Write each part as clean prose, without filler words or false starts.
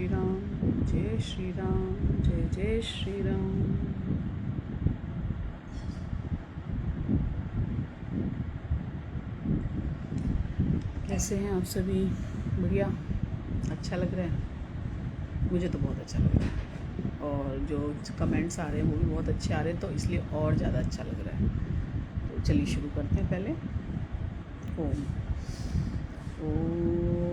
श्री राम, जय श्री राम, जय जय श्री राम। कैसे हैं आप सभी? बढ़िया, अच्छा लग रहा है? मुझे तो बहुत अच्छा लग रहा है, और जो कमेंट्स आ रहे हैं वो भी बहुत अच्छे आ रहे हैं, तो इसलिए और ज़्यादा अच्छा लग रहा है। तो चलिए शुरू करते हैं। पहले ओम। ओम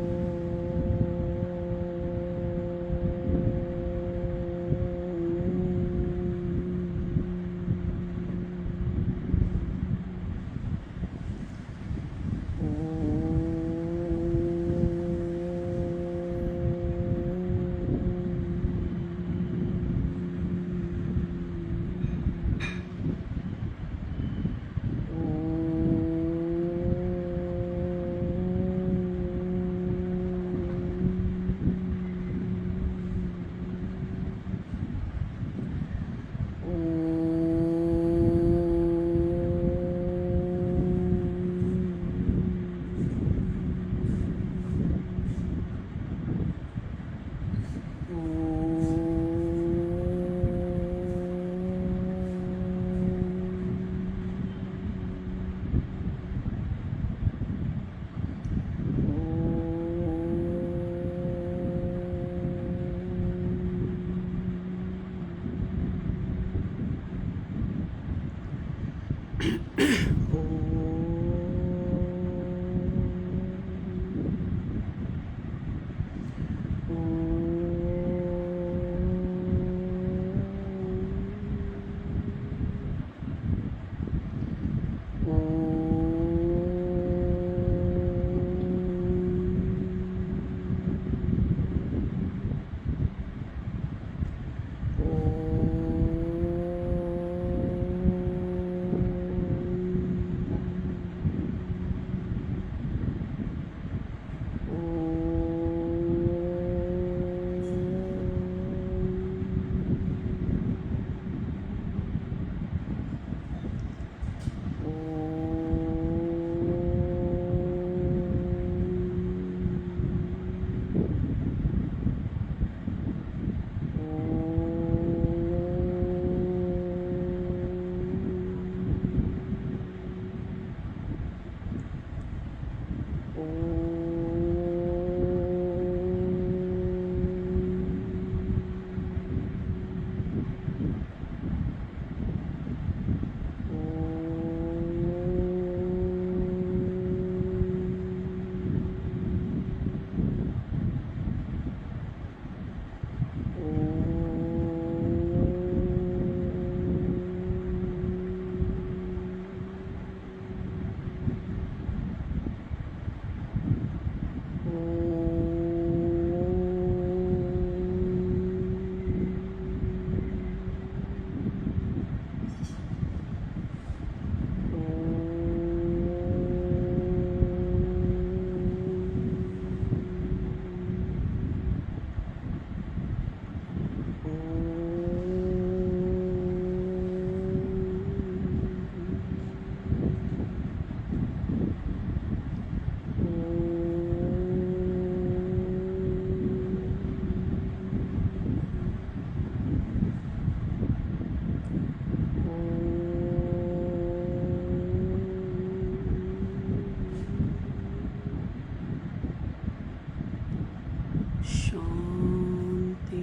शांति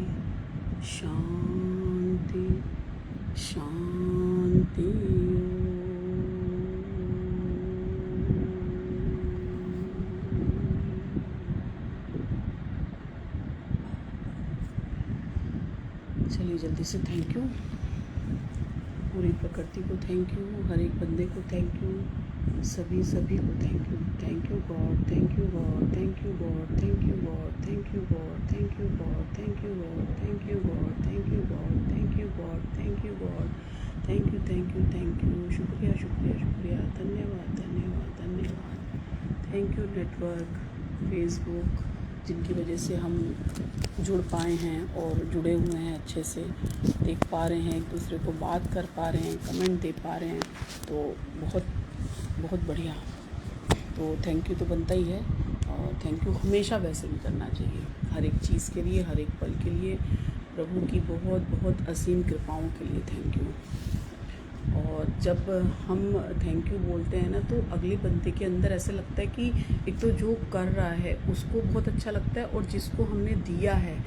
शांति शांति। चलिए जल्दी से थैंक यू, पूरी प्रकृति को थैंक यू, हर एक बंदे को थैंक यू, सभी को thank you. Thank you God, thank you God, thank you God, thank you God, thank you God, thank you God, thank you God, thank you God, thank you God, thank you God, thank you God, thank you thank you thank you. शुक्रिया शुक्रिया शुक्रिया, धन्यवाद धन्यवाद धन्यवाद। Thank you network, Facebook, जिनकी वजह से हम जुड़ पाए हैं और जुड़े हुए हैं, अच्छे से देख पा रहे हैं, एक दूसरे को बात कर पा रहे हैं, कमेंट दे पा रहे हैं, तो बहुत बहुत बढ़िया। तो थैंक यू तो बनता ही है। और थैंक यू हमेशा वैसे भी करना चाहिए, हर एक चीज़ के लिए, हर एक पल के लिए। प्रभु की बहुत बहुत असीम कृपाओं के लिए थैंक यू। और जब हम थैंक यू बोलते हैं ना, तो अगले बंदे के अंदर ऐसे लगता है कि एक तो जो कर रहा है उसको बहुत अच्छा लगता है, और जिसको हमने दिया है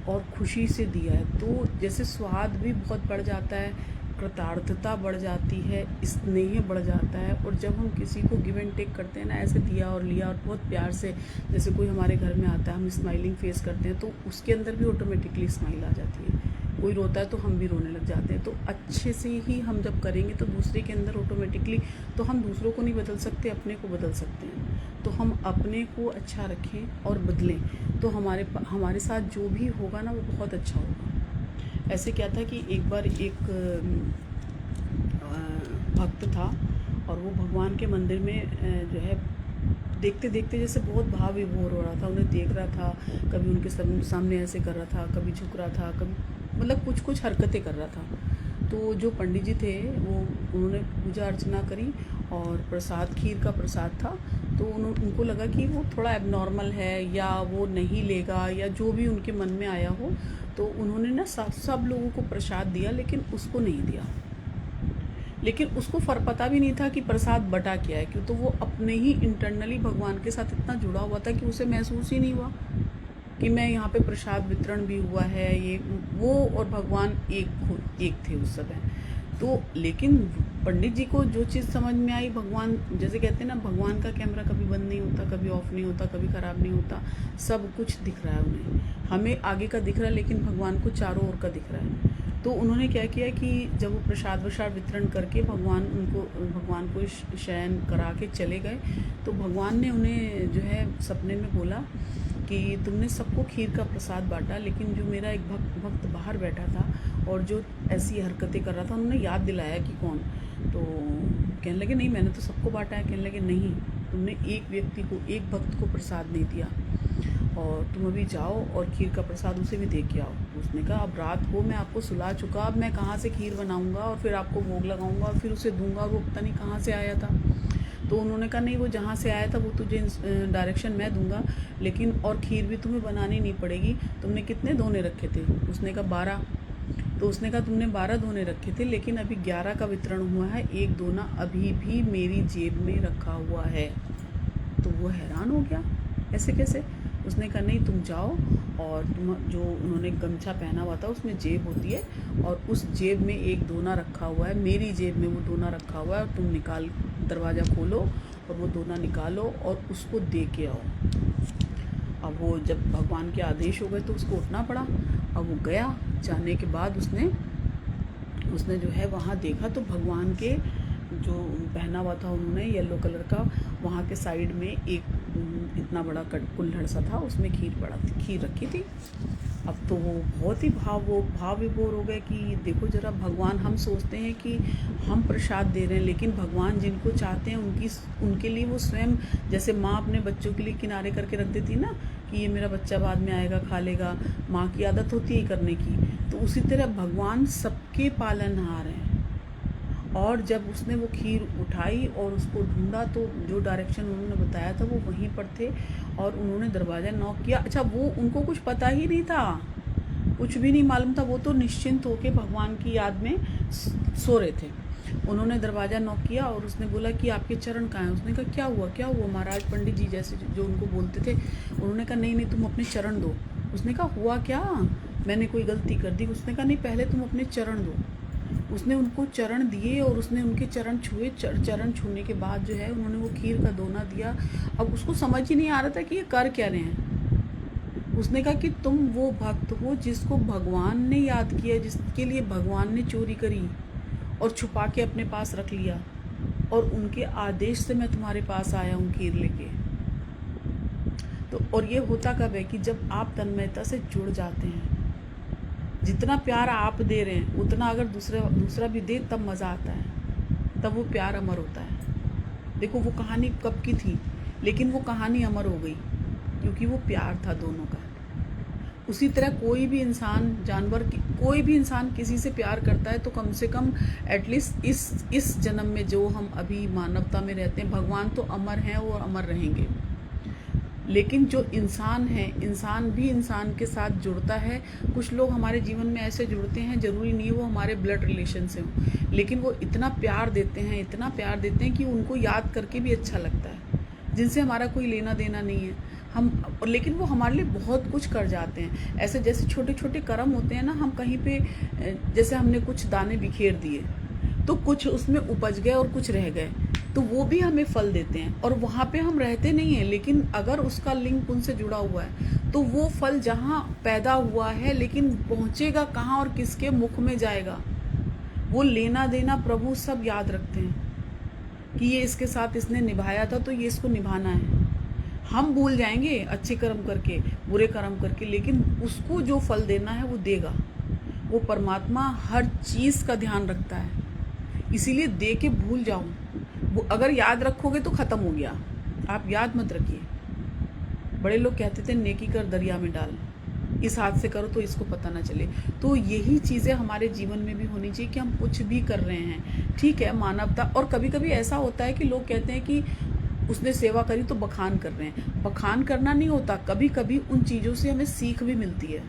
और खुशी से दिया है, तो जैसे स्वाद भी बहुत बढ़ जाता है, कृतार्थता बढ़ जाती है, स्नेह बढ़ जाता है। और जब हम किसी को गिव एंड टेक करते हैं ना, ऐसे दिया और लिया और बहुत प्यार से, जैसे कोई हमारे घर में आता है, हम स्माइलिंग फेस करते हैं, तो उसके अंदर भी ऑटोमेटिकली स्माइल आ जाती है। कोई रोता है तो हम भी रोने लग जाते हैं। तो अच्छे से ही हम जब करेंगे तो दूसरे के अंदर ऑटोमेटिकली, तो हम दूसरों को नहीं बदल सकते, अपने को बदल सकते हैं। तो हम अपने को अच्छा रखें और बदलें, तो हमारे साथ जो भी होगा ना, वो बहुत अच्छा होगा। ऐसे क्या था कि एक बार एक भक्त था, और वो भगवान के मंदिर में जो है देखते देखते जैसे बहुत भाव विभोर हो रहा था, उन्हें देख रहा था, कभी उनके सामने ऐसे कर रहा था, कभी झुक रहा था, कभी मतलब कुछ कुछ हरकतें कर रहा था। तो जो पंडित जी थे वो, उन्होंने पूजा अर्चना करी, और प्रसाद, खीर का प्रसाद था। तो उनको लगा कि वो थोड़ा एबनॉर्मल है, या वो नहीं लेगा, या जो भी उनके मन में आया हो। तो उन्होंने ना सब लोगों को प्रसाद दिया, लेकिन उसको नहीं दिया। लेकिन उसको पता भी नहीं था कि प्रसाद बटा क्या है, क्यों, तो वो अपने ही इंटरनली भगवान के साथ इतना जुड़ा हुआ था कि उसे महसूस ही नहीं हुआ कि मैं यहाँ पे प्रसाद वितरण भी हुआ है। ये वो और भगवान एक थे उस समय। तो लेकिन पंडित जी को जो चीज़ समझ में आई, भगवान जैसे कहते हैं ना, भगवान का कैमरा कभी बंद नहीं होता, कभी ऑफ नहीं होता, कभी ख़राब नहीं होता, सब कुछ दिख रहा है उन्हें। हमें आगे का दिख रहा है, लेकिन भगवान को चारों ओर का दिख रहा है। तो उन्होंने क्या किया कि जब वो प्रसाद वितरण करके भगवान को शयन करा के चले गए, तो भगवान ने उन्हें जो है सपने में बोला कि तुमने सबको खीर का प्रसाद बांटा, लेकिन जो मेरा एक भक्त बाहर बैठा था और जो ऐसी हरकतें कर रहा था, उन्होंने याद दिलाया कि कौन। तो कहने लगे नहीं, मैंने तो सबको बांटा है। कहने लगे नहीं, तुमने एक व्यक्ति को, एक भक्त को प्रसाद नहीं दिया, और तुम अभी जाओ और खीर का प्रसाद उसे भी दे के आओ। उसने कहा अब रात को मैं आपको सुला चुका, अब मैं कहाँ से खीर बनाऊंगा और फिर आपको भोग लगाऊंगा और फिर उसे दूंगा, और वो पता नहीं कहाँ से आया था। तो उन्होंने कहा नहीं, वो जहाँ से आया था वो तुझे डायरेक्शन मैं दूंगा, लेकिन और खीर भी तुम्हें बनानी नहीं पड़ेगी। तुमने कितने दोने रखे थे? उसने कहा 12। तो उसने कहा तुमने 12 दोने रखे थे, लेकिन अभी 11 का वितरण हुआ है, एक दोना अभी भी मेरी जेब में रखा हुआ है। तो वो हैरान हो गया, ऐसे कैसे? उसने कहा नहीं, तुम जाओ, और तुम जो उन्होंने गमछा पहना हुआ था उसमें जेब होती है, और उस जेब में एक दोना रखा हुआ है, मेरी जेब में वो दोना रखा हुआ है, और तुम निकाल, दरवाज़ा खोलो और वो दोना निकालो और उसको दे के आओ। अब वो जब भगवान के आदेश हो गए तो उसको उठना पड़ा। अब वो गया, जाने के बाद उसने जो है वहाँ देखा, तो भगवान के जो पहना हुआ था उन्होंने येलो कलर का, वहाँ के साइड में एक इतना बड़ा कुल्हड़ सा था, उसमें खीर रखी थी। अब तो वो बहुत ही भाव विभोर हो गए कि देखो जरा, भगवान, हम सोचते हैं कि हम प्रसाद दे रहे हैं, लेकिन भगवान जिनको चाहते हैं उनके लिए वो स्वयं, जैसे माँ अपने बच्चों के लिए किनारे करके रख देती ना कि ये मेरा बच्चा बाद में आएगा खा लेगा, माँ की आदत होती है करने की, तो उसी तरह भगवान सबके पालनहार हैं। और जब उसने वो खीर उठाई और उसको ढूंढा, तो जो डायरेक्शन उन्होंने बताया था वो वहीं पर थे, और उन्होंने दरवाज़ा नॉक किया। अच्छा, वो उनको कुछ पता ही नहीं था, कुछ भी नहीं मालूम था, वो तो निश्चिंत होके भगवान की याद में सो रहे थे। उन्होंने दरवाज़ा नॉक किया और उसने बोला कि आपके चरण कहाँ हैं? उसने कहा क्या हुआ महाराज? पंडित जी जैसे जो उनको बोलते थे, उन्होंने कहा नहीं, तुम अपने चरण दो। उसने कहा हुआ क्या, मैंने कोई गलती कर दी? उसने कहा नहीं, पहले तुम अपने चरण दो। उसने उनको चरण दिए और उसने उनके चरण छुए। चरण छूने के बाद जो है उन्होंने वो खीर का दोना दिया। अब उसको समझ ही नहीं आ रहा था कि ये कर क्या रहे हैं। उसने कहा कि तुम वो भक्त हो जिसको भगवान ने याद किया, जिसके लिए भगवान ने चोरी करी और छुपा के अपने पास रख लिया, और उनके आदेश से मैं तुम्हारे पास आया हूँ खीर लेके। तो और ये होता कब है कि जब आप तन्मयता से जुड़ जाते हैं, जितना प्यार आप दे रहे हैं उतना अगर दूसरा भी दे, तब मज़ा आता है, तब वो प्यार अमर होता है। देखो वो कहानी कब की थी, लेकिन वो कहानी अमर हो गई क्योंकि वो प्यार था दोनों का। उसी तरह कोई भी इंसान किसी से प्यार करता है तो कम से कम एटलीस्ट इस जन्म में जो हम अभी मानवता में रहते हैं, भगवान तो अमर हैं और अमर रहेंगे। लेकिन जो इंसान है, इंसान भी इंसान के साथ जुड़ता है। कुछ लोग हमारे जीवन में ऐसे जुड़ते हैं, ज़रूरी नहीं है वो हमारे ब्लड रिलेशन से हों, लेकिन वो इतना प्यार देते हैं, इतना प्यार देते हैं कि उनको याद करके भी अच्छा लगता है, जिनसे हमारा कोई लेना देना नहीं है। हम लेकिन वो हमारे लिए बहुत कुछ कर जाते हैं। ऐसे जैसे छोटे छोटे कर्म होते हैं ना, हम कहीं पे जैसे हमने कुछ दाने बिखेर दिए तो कुछ उसमें उपज गए और कुछ रह गए, तो वो भी हमें फल देते हैं। और वहाँ पे हम रहते नहीं हैं, लेकिन अगर उसका लिंक उनसे जुड़ा हुआ है तो वो फल जहाँ पैदा हुआ है, लेकिन पहुँचेगा कहाँ और किसके मुख में जाएगा, वो लेना देना प्रभु सब याद रखते हैं कि ये इसके साथ इसने निभाया था तो ये इसको निभाना है। हम भूल जाएंगे अच्छे कर्म करके, बुरे कर्म करके, लेकिन उसको जो फल देना है वो देगा। वो परमात्मा हर चीज़ का ध्यान रखता है, इसीलिए दे के भूल जाओ। वो अगर याद रखोगे तो ख़त्म हो गया, आप याद मत रखिए। बड़े लोग कहते थे नेकी कर दरिया में डाल, इस हाथ से करो तो इसको पता ना चले। तो यही चीज़ें हमारे जीवन में भी होनी चाहिए कि हम कुछ भी कर रहे हैं, ठीक है, मानवता। और कभी कभी ऐसा होता है कि लोग कहते हैं कि उसने सेवा करी तो बखान कर रहे हैं। बखान करना नहीं होता, कभी कभी उन चीज़ों से हमें सीख भी मिलती है।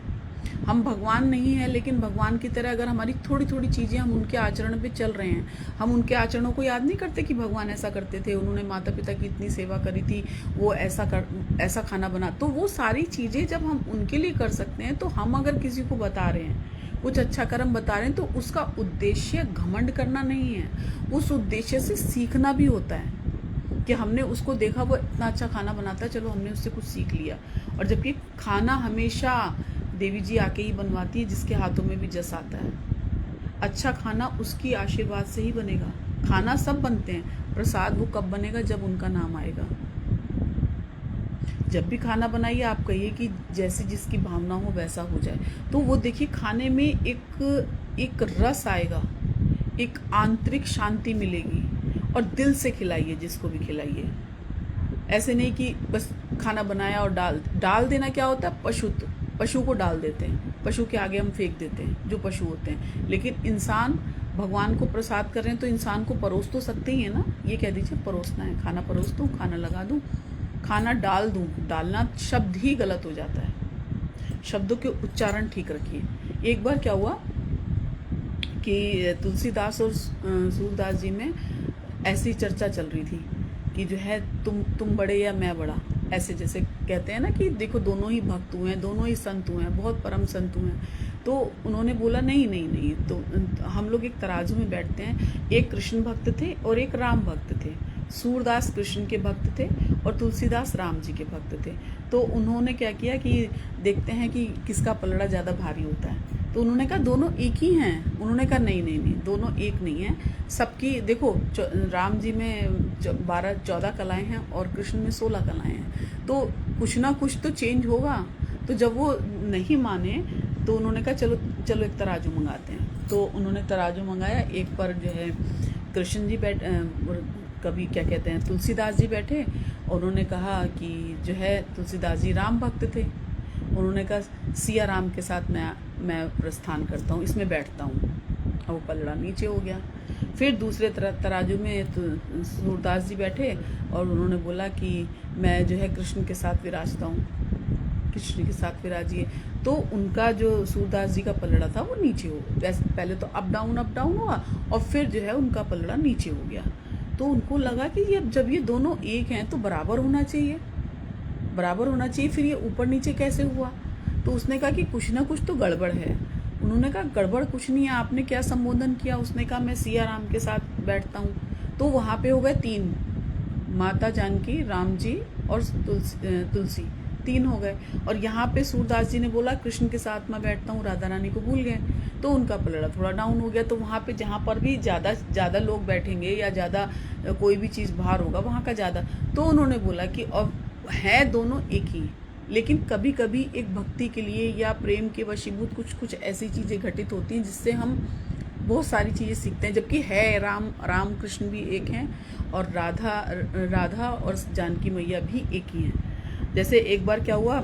हम भगवान नहीं है, लेकिन भगवान की तरह अगर हमारी थोड़ी थोड़ी चीज़ें, हम उनके आचरण पे चल रहे हैं, हम उनके आचरणों को याद नहीं करते कि भगवान ऐसा करते थे, उन्होंने माता पिता की इतनी सेवा करी थी, वो ऐसा खाना बना, तो वो सारी चीज़ें जब हम उनके लिए कर सकते हैं, तो हम अगर किसी को बता रहे हैं, कुछ अच्छा कर्म बता रहे हैं, तो उसका उद्देश्य घमंड करना नहीं है, उस उद्देश्य से सीखना भी होता है कि हमने उसको देखा वो इतना अच्छा खाना बनाता है, चलो हमने उससे कुछ सीख लिया। और जबकि खाना हमेशा देवी जी आके ही बनवाती है, जिसके हाथों में भी जस आता है। अच्छा खाना उसकी आशीर्वाद से ही बनेगा। खाना सब बनते हैं, प्रसाद वो कब बनेगा, जब उनका नाम आएगा। जब भी खाना बनाइए आप कहिए कि जैसे जिसकी भावना हो वैसा हो जाए, तो वो देखिए खाने में एक रस आएगा, एक आंतरिक शांति मिलेगी। और दिल से खिलाइए, जिसको भी खिलाइए। ऐसे नहीं कि बस खाना बनाया और डाल देना। क्या होता है, पशु को डाल देते हैं, पशु के आगे हम फेंक देते हैं, जो पशु होते हैं। लेकिन इंसान भगवान को प्रसाद कर रहे हैं तो इंसान को परोस तो सकते ही है ना। ये कह दीजिए परोसना है, खाना परोस दूँ, खाना लगा दूँ, खाना डाल दूँ। डालना शब्द ही गलत हो जाता है, शब्दों के उच्चारण ठीक रखिए। एक बार क्या हुआ कि तुलसीदास और सूरदास जी में ऐसी चर्चा चल रही थी कि जो है तुम बड़े या मैं बड़ा। ऐसे जैसे कहते हैं ना कि देखो दोनों ही भक्त हुए हैं, दोनों ही संत हुए हैं, बहुत परम संत हुए हैं। तो उन्होंने बोला नहीं नहीं नहीं, तो हम लोग एक तराजू में बैठते हैं। एक कृष्ण भक्त थे और एक राम भक्त थे। सूरदास कृष्ण के भक्त थे और तुलसीदास राम जी के भक्त थे। तो उन्होंने क्या किया कि देखते हैं कि किसका पलड़ा ज़्यादा भारी होता है। तो उन्होंने कहा दोनों एक ही हैं। उन्होंने कहा नहीं नहीं नहीं, दोनों एक नहीं हैं। सबकी देखो, राम जी में 14 कलाएं हैं और कृष्ण में 16 कलाएं हैं, तो कुछ ना कुछ तो चेंज होगा। तो जब वो नहीं माने तो उन्होंने कहा चलो चलो एक तराजू मंगाते हैं। तो उन्होंने तराजू मंगाया। एक पर जो है कृष्ण जी कभी क्या कहते हैं तुलसीदास जी बैठे, और उन्होंने कहा कि जो है तुलसीदास जी राम भक्त थे। उन्होंने कहा सिया राम के साथ मैं प्रस्थान करता हूँ, इसमें बैठता हूँ। और वो पलड़ा नीचे हो गया। फिर दूसरे तराजू में सूरदास जी बैठे और उन्होंने बोला कि मैं जो है कृष्ण के साथ विराजता हूँ, कृष्ण के साथ विराजिए। तो उनका जो सूरदास जी का पलड़ा था वो नीचे हो गया। पहले तो अप डाउन हुआ और फिर जो है उनका पलड़ा नीचे हो गया। तो उनको लगा कि ये जब ये दोनों एक हैं तो बराबर होना चाहिए, बराबर होना चाहिए, फिर ये ऊपर नीचे कैसे हुआ। तो उसने कहा कि कुछ ना कुछ तो गड़बड़ है। उन्होंने कहा गड़बड़ कुछ नहीं है, आपने क्या संबोधन किया। उसने कहा मैं सिया राम के साथ बैठता हूँ। तो वहाँ पे हो गए 3, माता जानकी, राम जी और तुलसी, 3 हो गए। और यहाँ पे सूरदास जी ने बोला कृष्ण के साथ मैं बैठता हूँ, राधा रानी को भूल गए, तो उनका पलड़ा थोड़ा डाउन हो गया। तो वहाँ पे जहाँ पर भी ज़्यादा लोग बैठेंगे या ज़्यादा कोई भी चीज़ बाहर होगा वहाँ का ज़्यादा। तो उन्होंने बोला कि अब है दोनों एक ही, लेकिन कभी कभी एक भक्ति के लिए या प्रेम के वशीभूत कुछ ऐसी चीज़ें घटित होती हैं जिससे हम बहुत सारी चीज़ें सीखते हैं। जबकि है राम कृष्ण भी एक हैं और राधा और जानकी मैया भी एक ही हैं। जैसे एक बार क्या हुआ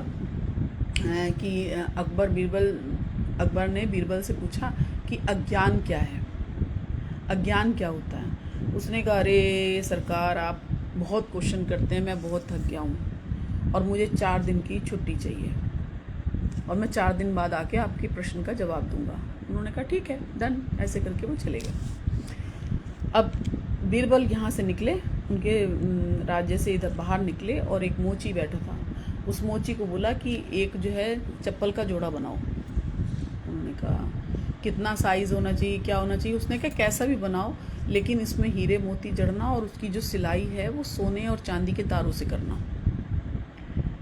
कि अकबर ने बीरबल से पूछा कि अज्ञान क्या है, अज्ञान क्या होता है। उसने कहा अरे सरकार आप बहुत क्वेश्चन करते हैं, मैं बहुत थक गया हूँ। और मुझे 4 दिन की छुट्टी चाहिए और मैं 4 दिन बाद आके आपके प्रश्न का जवाब दूंगा। उन्होंने कहा ठीक है, डन। ऐसे करके वो चले गए। अब बीरबल यहाँ से निकले, उनके राज्य से इधर बाहर निकले और एक मोची बैठा था। उस मोची को बोला कि एक जो है चप्पल का जोड़ा बनाओ। उन्होंने कहा कितना साइज़ होना चाहिए, क्या होना चाहिए? उसने कहा कैसा भी बनाओ, लेकिन इसमें हीरे मोती जड़ना और उसकी जो सिलाई है वो सोने और चांदी के तारों से करना।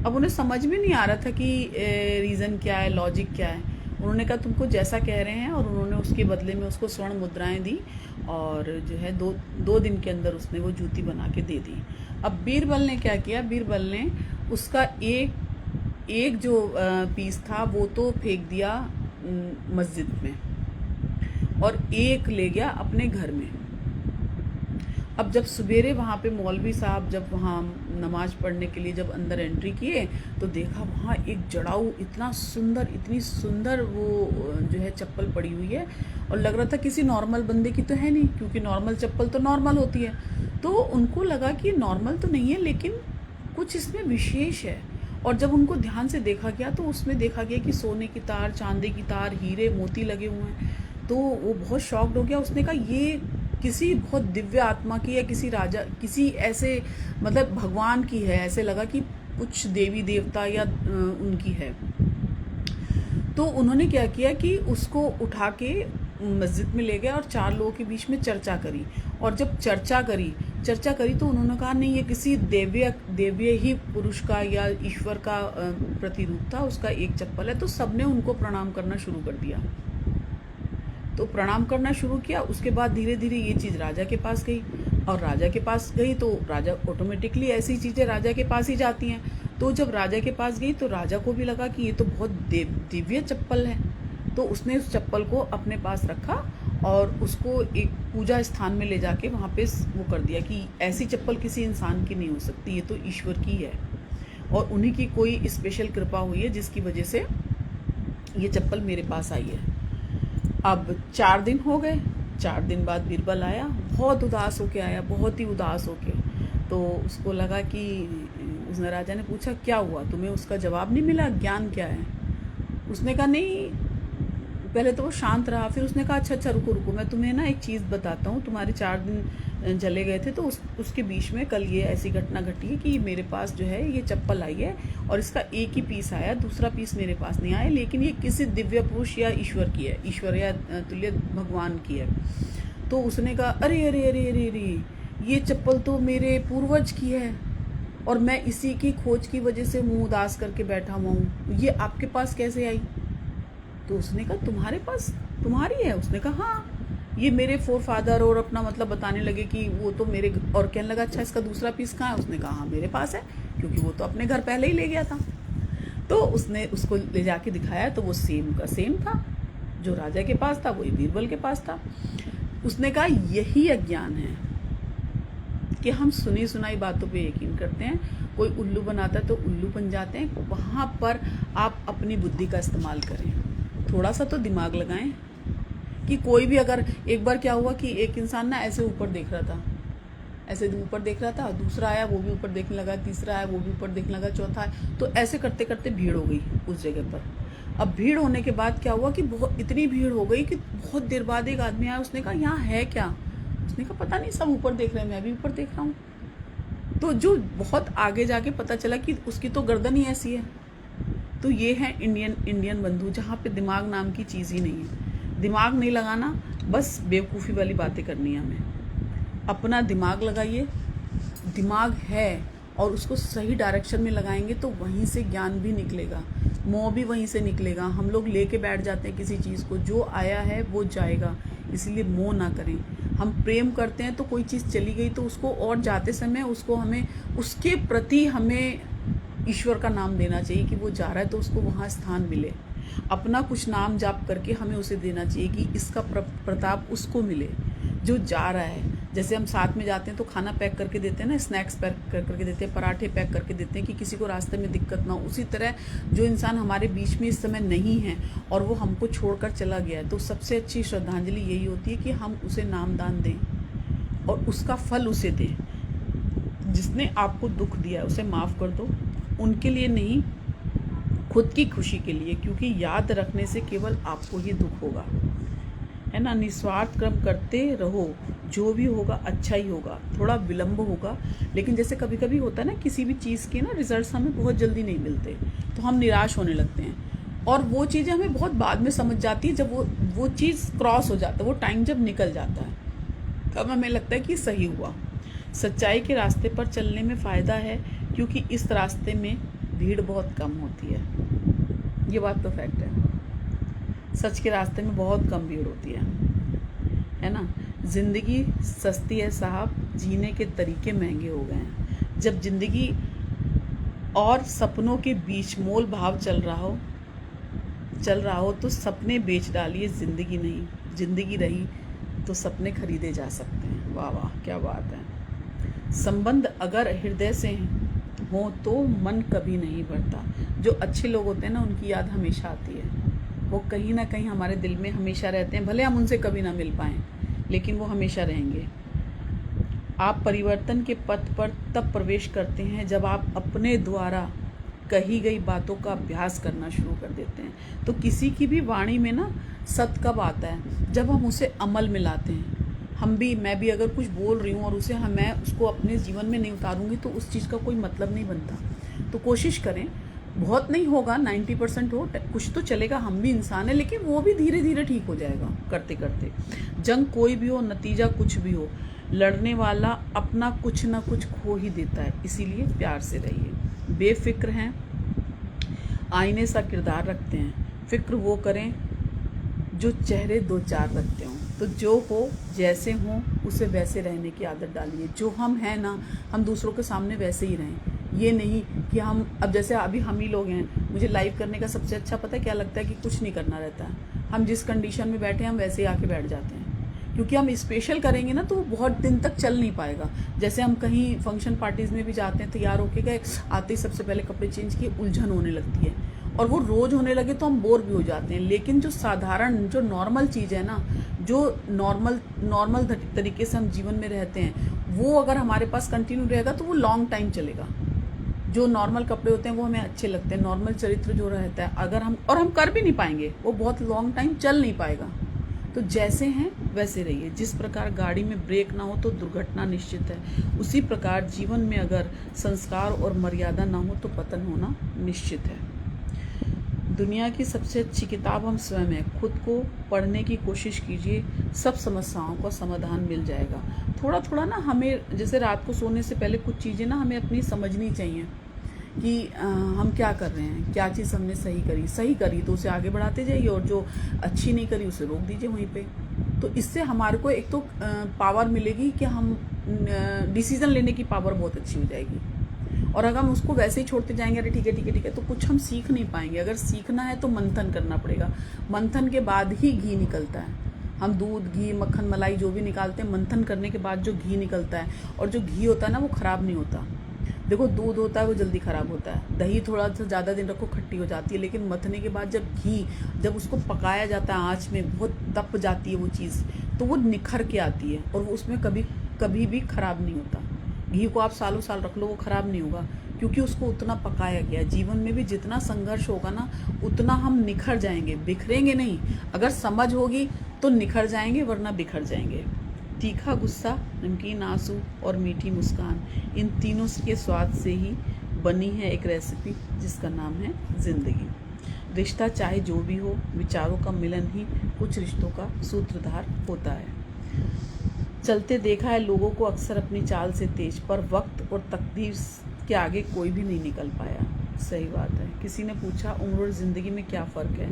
अब उन्हें समझ में नहीं आ रहा था कि रीज़न क्या है, लॉजिक क्या है। उन्होंने कहा तुमको जैसा कह रहे हैं, और उन्होंने उसके बदले में उसको स्वर्ण मुद्राएं दी और जो है दो दिन के अंदर उसने वो जूती बना के दे दी। अब बीरबल ने क्या किया, बीरबल ने उसका एक जो पीस था वो तो फेंक दिया मस्जिद में और एक ले गया अपने घर में। अब जब सवेरे वहाँ पे मौलवी साहब जब वहाँ नमाज पढ़ने के लिए जब अंदर एंट्री किए तो देखा वहाँ एक जड़ाऊ इतनी सुंदर वो जो है चप्पल पड़ी हुई है, और लग रहा था किसी नॉर्मल बंदे की तो है नहीं, क्योंकि नॉर्मल चप्पल तो नॉर्मल होती है। तो उनको लगा कि नॉर्मल तो नहीं है, लेकिन कुछ इसमें विशेष है। और जब उनको ध्यान से देखा गया तो उसमें देखा गया कि सोने की तार, चांदी की तार, हीरे मोती लगे हुए हैं। तो वो बहुत शॉक्ड हो गया। उसने कहा ये किसी बहुत दिव्य आत्मा की या किसी राजा, किसी ऐसे मतलब भगवान की है। ऐसे लगा कि कुछ देवी देवता या उनकी है। तो उन्होंने क्या किया कि उसको उठा के मस्जिद में ले गए और 4 लोगों के बीच में चर्चा करी। और जब चर्चा करी तो उन्होंने कहा नहीं, ये किसी देव्य ही पुरुष का या ईश्वर का प्रतिरूप था, उसका एक चप्पल है। तो सबने उनको प्रणाम करना शुरू कर दिया। तो प्रणाम करना शुरू किया। उसके बाद धीरे धीरे ये चीज़ राजा के पास गई, और राजा के पास गई तो राजा ऑटोमेटिकली ऐसी चीज़ें राजा के पास ही जाती हैं। तो जब राजा के पास गई तो राजा को भी लगा कि ये तो बहुत दिव्य चप्पल है। तो उसने उस चप्पल को अपने पास रखा और उसको एक पूजा स्थान में ले जाके वहाँ पे वो कर दिया कि ऐसी चप्पल किसी इंसान की नहीं हो सकती, ये तो ईश्वर की है और उन्हीं की कोई स्पेशल कृपा हुई है जिसकी वजह से ये चप्पल मेरे पास आई है। अब 4 दिन हो गए। 4 दिन बाद बीरबल आया, बहुत उदास होके आया, बहुत ही उदास होके। तो उसको लगा कि उसने राजा ने पूछा क्या हुआ तुम्हें, उसका जवाब नहीं मिला, ज्ञान क्या है? उसने कहा नहीं, पहले तो वो शांत रहा। फिर उसने कहा अच्छा रुको मैं तुम्हें ना एक चीज़ बताता हूँ। तुम्हारे 4 दिन जले गए थे तो उसके बीच में कल ये ऐसी घटना घटी है कि मेरे पास जो है ये चप्पल आई है और इसका एक ही पीस आया, दूसरा पीस मेरे पास नहीं आया, लेकिन ये किसी दिव्य पुरुष या ईश्वर की है, ईश्वर या तुल्य भगवान की है। तो उसने कहा अरे अरे अरे अरे अरे, ये चप्पल तो मेरे पूर्वज की है और मैं इसी की खोज की वजह से मुँह उदास करके बैठा हुआ हूँ, ये आपके पास कैसे आई? तो उसने कहा तुम्हारे पास, तुम्हारी है? उसने कहा हाँ, ये मेरे फोरफादर, और अपना मतलब बताने लगे कि वो तो मेरे, और कहने लगा अच्छा इसका दूसरा पीस कहाँ है? उसने कहा हाँ मेरे पास है, क्योंकि वो तो अपने घर पहले ही ले गया था। तो उसने उसको ले जाके दिखाया तो वो सेम का सेम था, जो राजा के पास था वही बीरबल के पास था। उसने कहा यही अज्ञान है कि हम सुनी सुनाई बातों पे यकीन करते हैं। कोई उल्लू बनाता है तो उल्लू बन जाते हैं। वहाँ पर आप अपनी बुद्धि का इस्तेमाल करें, थोड़ा सा तो दिमाग लगाएं। कि कोई भी, अगर एक बार क्या हुआ कि एक इंसान ना ऐसे ऊपर देख रहा था, ऐसे ऊपर देख रहा था, दूसरा आया वो भी ऊपर देखने लगा, तीसरा आया वो भी ऊपर देखने लगा, चौथा आया, तो ऐसे करते करते भीड़ हो गई उस जगह पर। अब भीड़ होने के बाद क्या हुआ कि बहुत इतनी भीड़ हो गई कि बहुत देर बाद एक आदमी आया। उसने कहा यहाँ है क्या? उसने कहा पता नहीं, सब ऊपर देख रहे हैं, मैं भी ऊपर देख रहा हूँ। तो जो बहुत आगे जाके पता चला कि उसकी तो गर्दन ही ऐसी है। तो ये है इंडियन बंधु, जहाँ पे दिमाग नाम की चीज़ ही नहीं है। दिमाग नहीं लगाना, बस बेवकूफ़ी वाली बातें करनी है हमें। अपना दिमाग लगाइए, दिमाग है और उसको सही डायरेक्शन में लगाएंगे तो वहीं से ज्ञान भी निकलेगा, मोह भी वहीं से निकलेगा। हम लोग लेके बैठ जाते हैं किसी चीज़ को, जो आया है वो जाएगा, इसलिए मोह ना करें। हम प्रेम करते हैं तो कोई चीज़ चली गई तो उसको, और जाते समय उसको हमें, उसके प्रति हमें ईश्वर का नाम देना चाहिए कि वो जा रहा है तो उसको वहाँ स्थान मिले। अपना कुछ नाम जाप करके हमें उसे देना चाहिए कि इसका प्रताप उसको मिले जो जा रहा है। जैसे हम साथ में जाते हैं तो खाना पैक करके देते हैं ना, स्नैक्स पैक करके देते हैं, पराठे पैक करके देते हैं कि किसी को रास्ते में दिक्कत ना हो। उसी तरह जो इंसान हमारे बीच में इस समय नहीं है और वो हमको छोड़कर चला गया है, तो सबसे अच्छी श्रद्धांजलि यही होती है कि हम उसे नामदान दें और उसका फल उसे दें। जिसने आपको दुख दिया उसे माफ़ कर दो, उनके लिए नहीं, खुद की खुशी के लिए, क्योंकि याद रखने से केवल आपको ही दुख होगा, है ना। निस्वार्थ कर्म करते रहो, जो भी होगा अच्छा ही होगा, थोड़ा विलंब होगा, लेकिन जैसे कभी कभी होता है ना, किसी भी चीज़ के ना रिजल्ट्स हमें बहुत जल्दी नहीं मिलते, तो हम निराश होने लगते हैं, और वो चीज़ें हमें बहुत बाद में समझ जाती है, जब वो चीज़ क्रॉस हो जाता है, वो टाइम जब निकल जाता है, तब हमें लगता है कि सही हुआ। सच्चाई के रास्ते पर चलने में फ़ायदा है, क्योंकि इस रास्ते में भीड़ बहुत कम होती है। ये बात तो फैक्ट है, सच के रास्ते में बहुत कम भीड़ होती है ना। ज़िंदगी सस्ती है साहब, जीने के तरीके महंगे हो गए हैं। जब ज़िंदगी और सपनों के बीच मोल भाव चल रहा हो तो सपने बेच डालिए, ज़िंदगी नहीं। ज़िंदगी रही तो सपने खरीदे जा सकते हैं। वाह वाह, क्या बात है। संबंध अगर हृदय से हो तो मन कभी नहीं भरता। जो अच्छे लोग होते हैं ना, उनकी याद हमेशा आती है, वो कहीं ना कहीं हमारे दिल में हमेशा रहते हैं, भले हम उनसे कभी ना मिल पाएं, लेकिन वो हमेशा रहेंगे। आप परिवर्तन के पथ पर तब प्रवेश करते हैं जब आप अपने द्वारा कही गई बातों का अभ्यास करना शुरू कर देते हैं। तो किसी की भी वाणी में ना सत्य कब आता है, जब हम उसे अमल में लाते हैं। मैं भी अगर कुछ बोल रही हूँ और मैं उसको अपने जीवन में नहीं उतारूंगी तो उस चीज़ का कोई मतलब नहीं बनता। तो कोशिश करें, बहुत नहीं होगा, 90% हो, कुछ तो चलेगा, हम भी इंसान है, लेकिन वो भी धीरे धीरे ठीक हो जाएगा करते करते। जंग कोई भी हो, नतीजा कुछ भी हो, लड़ने वाला अपना कुछ ना कुछ खो ही देता है, इसीलिए प्यार से रहिए। बेफिक्र हैं, आईने सा किरदार रखते हैं, फिक्र वो करें जो चेहरे दो चार रखते हों। तो जो हो, जैसे हों, उसे वैसे रहने की आदत डालिए। जो हम हैं ना, हम दूसरों के सामने वैसे ही रहें। ये नहीं कि हम अब जैसे अभी हम ही लोग हैं, मुझे लाइव करने का सबसे अच्छा पता है क्या लगता है, कि कुछ नहीं करना रहता है। हम जिस कंडीशन में बैठे हैं हम वैसे ही आके बैठ जाते हैं, क्योंकि हम स्पेशल करेंगे ना तो वो बहुत दिन तक चल नहीं पाएगा। जैसे हम कहीं फंक्शन पार्टीज में भी जाते हैं, तैयार होके गए, आते ही सबसे पहले कपड़े चेंज किए, उलझन होने लगती है, और वो रोज होने लगे तो हम बोर भी हो जाते हैं। लेकिन जो साधारण, जो नॉर्मल चीज़ है ना, जो नॉर्मल तरीके से हम जीवन में रहते हैं, वो अगर हमारे पास कंटिन्यू रहेगा तो वो लॉन्ग टाइम चलेगा। जो नॉर्मल कपड़े होते हैं वो हमें अच्छे लगते हैं, नॉर्मल चरित्र जो रहता है, अगर हम कर भी नहीं पाएंगे, वो बहुत लॉन्ग टाइम चल नहीं पाएगा। तो जैसे हैं वैसे रहिए। जिस प्रकार गाड़ी में ब्रेक ना हो तो दुर्घटना निश्चित है, उसी प्रकार जीवन में अगर संस्कार और मर्यादा ना हो तो पतन होना निश्चित है। दुनिया की सबसे अच्छी किताब हम स्वयं हैं। खुद को पढ़ने की कोशिश कीजिए, सब समस्याओं का समाधान मिल जाएगा। थोड़ा थोड़ा ना हमें, जैसे रात को सोने से पहले कुछ चीज़ें ना हमें अपनी समझनी चाहिए कि हम क्या कर रहे हैं, क्या चीज़ हमने सही करी तो उसे आगे बढ़ाते जाइए, और जो अच्छी नहीं करी उसे रोक दीजिए वहीं पे। तो इससे हमारे को एक तो पावर मिलेगी कि हम डिसीजन लेने की पावर बहुत अच्छी हो जाएगी। और अगर हम उसको वैसे ही छोड़ते जाएंगे, अरे ठीक है, तो कुछ हम सीख नहीं पाएंगे। अगर सीखना है तो मंथन करना पड़ेगा, मंथन के बाद ही घी निकलता है। हम दूध, घी, मक्खन, मलाई जो भी निकालते हैं, मंथन करने के बाद जो घी निकलता है, और जो घी होता है ना वो खराब नहीं होता। देखो, दूध होता है वो जल्दी खराब होता है, दही थोड़ा सा ज़्यादा दिन रखो खट्टी हो जाती है, लेकिन मथने के बाद जब उसको पकाया जाता है आँच में, बहुत तप जाती है वो चीज़, तो वो निखर के आती है, और वो उसमें कभी भी खराब नहीं होता। घी को आप सालों साल रख लो, वो खराब नहीं होगा, क्योंकि उसको उतना पकाया गया। जीवन में भी जितना संघर्ष होगा ना, उतना हम निखर जाएंगे, बिखरेंगे नहीं। अगर समझ होगी तो निखर जाएंगे, वरना बिखर जाएंगे। तीखा गुस्सा, नमकीन आंसू और मीठी मुस्कान, इन तीनों के स्वाद से ही बनी है एक रेसिपी जिसका नाम है जिंदगी। रिश्ता चाहे जो भी हो, विचारों का मिलन ही कुछ रिश्तों का सूत्रधार होता है। चलते देखा है लोगों को अक्सर अपनी चाल से तेज, पर वक्त और तकदीर के आगे कोई भी नहीं निकल पाया। सही बात है। किसी ने पूछा उम्र और ज़िंदगी में क्या फ़र्क है।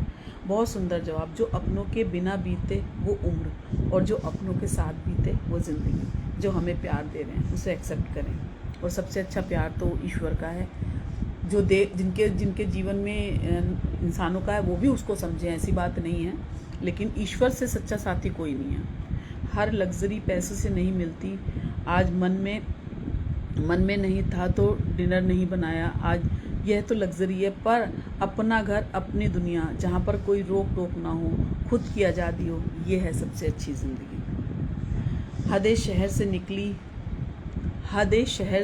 बहुत सुंदर जवाब। जो अपनों के बिना बीते वो उम्र, और जो अपनों के साथ बीते वो ज़िंदगी। जो हमें प्यार दे रहे हैं उसे एक्सेप्ट करें, और सबसे अच्छा प्यार तो ईश्वर का है, जो जिनके जीवन में इंसानों का है वो भी उसको समझें, ऐसी बात नहीं है, लेकिन ईश्वर से सच्चा साथी कोई नहीं है। हर लग्जरी पैसे से नहीं मिलती। आज मन में नहीं था तो डिनर नहीं बनाया, आज यह तो लग्जरी है, पर अपना घर, अपनी दुनिया, जहाँ पर कोई रोक टोक ना हो, खुद की आज़ादी हो, ये है सबसे अच्छी ज़िंदगी। हदें शहर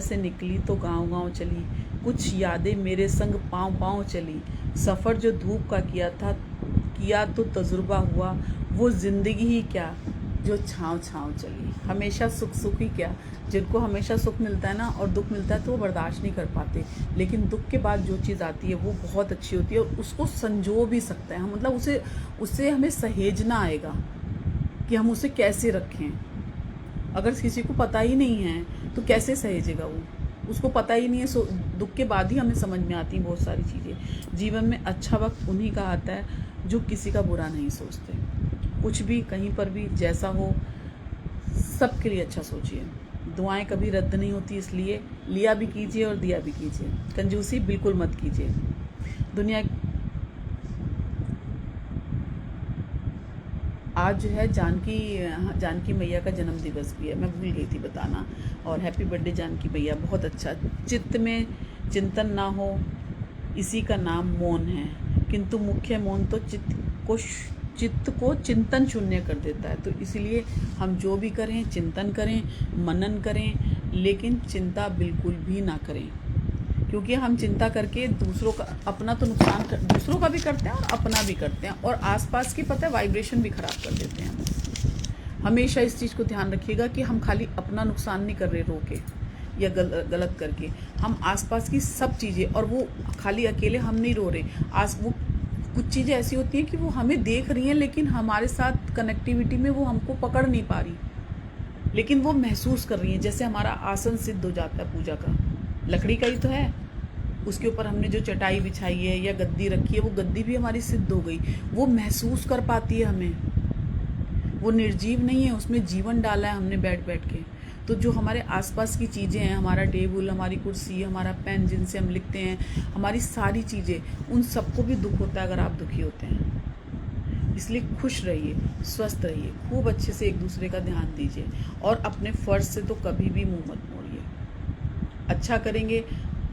से निकली तो गांव-गांव चली, कुछ यादें मेरे संग पाँव पाँव चली, सफ़र जो धूप का किया तो तजुर्बा हुआ, वो ज़िंदगी ही क्या जो छाँव छाँव चली। हमेशा सुख ही क्या, जिनको हमेशा सुख मिलता है ना और दुख मिलता है तो वो बर्दाश्त नहीं कर पाते, लेकिन दुख के बाद जो चीज़ आती है वो बहुत अच्छी होती है और उसको संजो भी सकते हैं हम, मतलब उससे हमें सहेजना आएगा कि हम उसे कैसे रखें। अगर किसी को पता ही नहीं है तो कैसे सहेजेगा वो, उसको पता ही नहीं है। दुख के बाद ही हमें समझ में आती हैं बहुत सारी चीज़ें। जीवन में अच्छा वक्त उन्हीं का आता है जो किसी का बुरा नहीं सोचते। कुछ भी कहीं पर भी जैसा हो सबके लिए अच्छा सोचिए। दुआएं कभी रद्द नहीं होती, इसलिए लिया भी कीजिए और दिया भी कीजिए। कंजूसी बिल्कुल मत कीजिए। दुनिया आज जो है जानकी मैया का जन्म दिवस भी है, मैं भूल गई थी बताना। और हैप्पी बर्थडे जानकी मैया, बहुत अच्छा। चित्त में चिंतन ना हो इसी का नाम मौन है, किंतु मुख्य मौन तो चित्त को चिंतन शून्य कर देता है। तो इसलिए हम जो भी करें चिंतन करें, मनन करें, लेकिन चिंता बिल्कुल भी ना करें, क्योंकि हम चिंता करके दूसरों का अपना तो दूसरों का भी करते हैं और अपना भी करते हैं, और आसपास की पता है वाइब्रेशन भी खराब कर देते हैं। हमेशा इस चीज़ को ध्यान रखिएगा कि हम खाली अपना नुकसान नहीं कर रहे रोके या गलत करके, हम आसपास की सब चीज़ें, और वो खाली अकेले हम नहीं रो रहे। वो कुछ चीज़ें ऐसी होती हैं कि वो हमें देख रही हैं लेकिन हमारे साथ कनेक्टिविटी में वो हमको पकड़ नहीं पा रही, लेकिन वो महसूस कर रही हैं। जैसे हमारा आसन सिद्ध हो जाता है पूजा का, लकड़ी का ही तो है, उसके ऊपर हमने जो चटाई बिछाई है या गद्दी रखी है वो गद्दी भी हमारी सिद्ध हो गई, वो महसूस कर पाती है हमें। वो निर्जीव नहीं है, उसमें जीवन डाला है हमने बैठ बैठ के। तो जो हमारे आसपास की चीज़ें हैं, हमारा टेबल, हमारी कुर्सी, हमारा पेन जिनसे हम लिखते हैं, हमारी सारी चीज़ें, उन सबको भी दुख होता है अगर आप दुखी होते हैं। इसलिए खुश रहिए, स्वस्थ रहिए, खूब अच्छे से एक दूसरे का ध्यान दीजिए, और अपने फ़र्ज से तो कभी भी मुंह मत मोड़िए। अच्छा करेंगे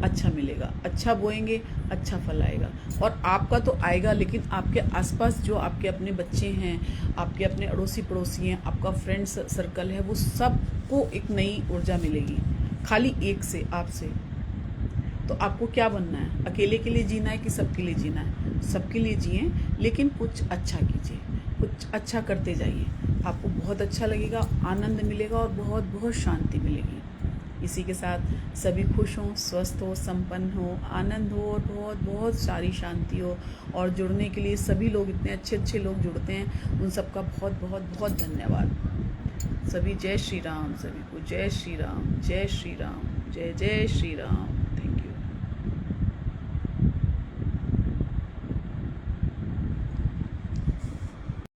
अच्छा मिलेगा, अच्छा बोएंगे अच्छा फल आएगा, और आपका तो आएगा, लेकिन आपके आसपास जो आपके अपने बच्चे हैं, आपके अपने अड़ोसी पड़ोसी हैं, आपका फ्रेंड सर्कल है, वो सबको एक नई ऊर्जा मिलेगी खाली एक से, आपसे। तो आपको क्या बनना है? अकेले के लिए जीना है कि सबके लिए जीना है? सबके लिए जिए, लेकिन कुछ अच्छा कीजिए, कुछ अच्छा करते जाइए, आपको बहुत अच्छा लगेगा, आनंद मिलेगा और बहुत बहुत शांति मिलेगी। इसी के साथ सभी खुश हों, स्वस्थ हो, संपन्न हो, आनंद हो और बहुत बहुत सारी शांति हो। और जुड़ने के लिए सभी लोग, इतने अच्छे अच्छे लोग जुड़ते हैं, उन सबका बहुत बहुत बहुत धन्यवाद। सभी जय श्री राम, सभी को जय श्री राम, जय श्री राम, जय जय श्री राम।